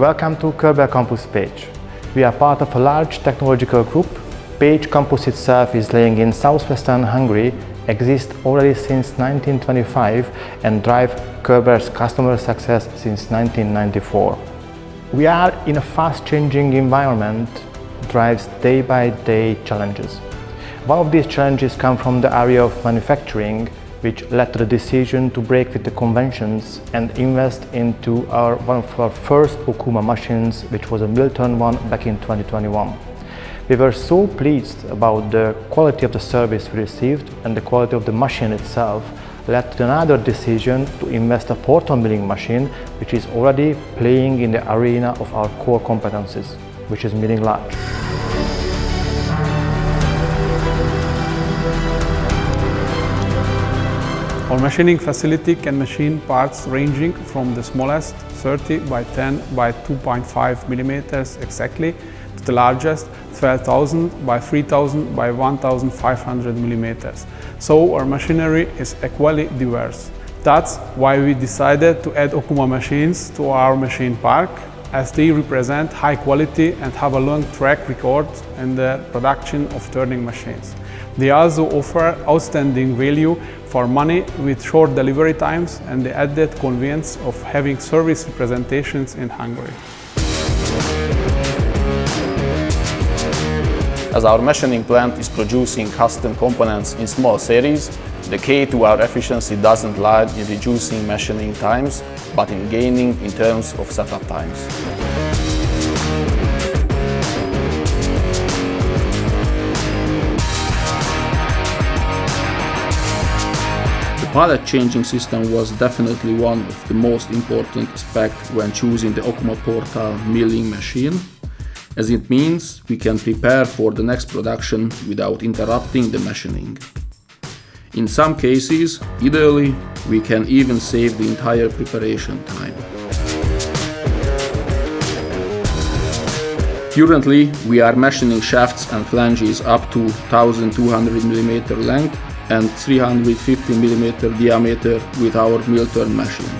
Welcome to Körber campus page. We are part of a large technological group. Page campus itself is laying in southwestern Hungary, exists already since 1925 and drive Körber's customer success since 1994. We are in a fast-changing environment, drives day-by-day challenges. One of these challenges come from the area of manufacturing, which led to the decision to break with the conventions and invest into one of our first Okuma machines, which was a mill-turn one back in 2021. We were so pleased about the quality of the service we received, and the quality of the machine itself led to another decision to invest a portal milling machine, which is already playing in the arena of our core competencies, which is milling large. Our machining facility can machine parts ranging from the smallest 30 by 10 by 2.5 millimeters exactly to the largest 12,000 by 3,000 by 1,500 millimeters. So our machinery is equally diverse. That's why we decided to add Okuma machines to our machine park, as they represent high quality and have a long track record in the production of turning machines. They also offer outstanding value for money with short delivery times and the added convenience of having service representations in Hungary. As our machining plant is producing custom components in small series, the key to our efficiency doesn't lie in reducing machining times, but in gaining in terms of setup times. The pallet changing system was definitely one of the most important aspects when choosing the Okuma portal milling machine, as it means we can prepare for the next production without interrupting the machining. In some cases, ideally, we can even save the entire preparation time. Currently, we are machining shafts and flanges up to 1200 mm length and 350 mm diameter with our mill-turn machine.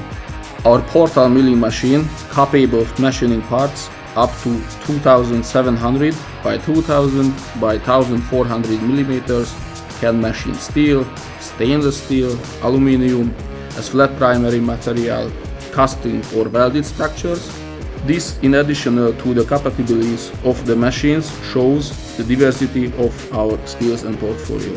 Our portal milling machine, capable of machining parts up to 2700 by 2000 by 1400 mm, can machine steel, stainless steel, aluminium as flat primary material, casting or welded structures. This, in addition to the capabilities of the machines, shows the diversity of our skills and portfolio.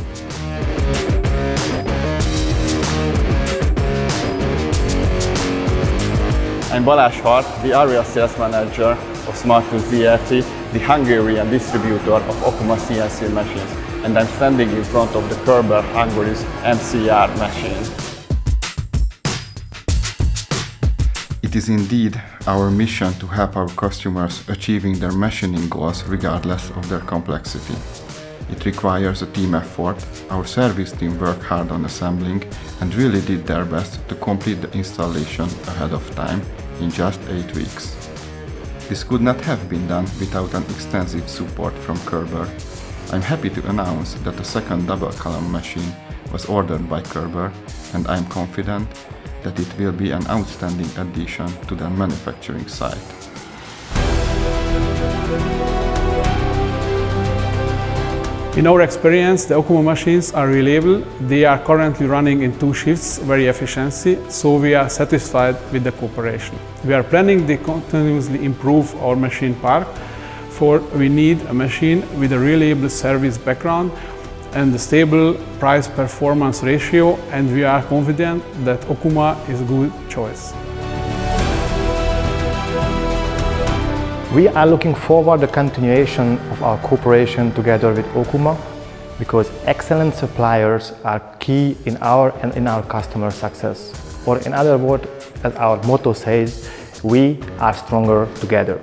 I'm Balázs Hart, the area sales manager of MULTUS U30, the Hungarian distributor of Okuma CNC machines, and I'm standing in front of the Körber Hungary's MCR machine. It is indeed our mission to help our customers achieving their machining goals regardless of their complexity. It requires a team effort. Our service team worked hard on assembling and really did their best to complete the installation ahead of time in just 8 weeks. This could not have been done without an extensive support from Körber. I'm happy to announce that a second double column machine was ordered by Körber, and I'm confident that it will be an outstanding addition to their manufacturing site. In our experience, the Okuma machines are reliable. They are currently running in 2 shifts, very efficiently, so we are satisfied with the cooperation. We are planning to continuously improve our machine park, for we need a machine with a reliable service background and a stable price-performance ratio, and we are confident that Okuma is a good choice. We are looking forward to the continuation of our cooperation together with Okuma, because excellent suppliers are key in our customer success. Or in other words, as our motto says, we are stronger together.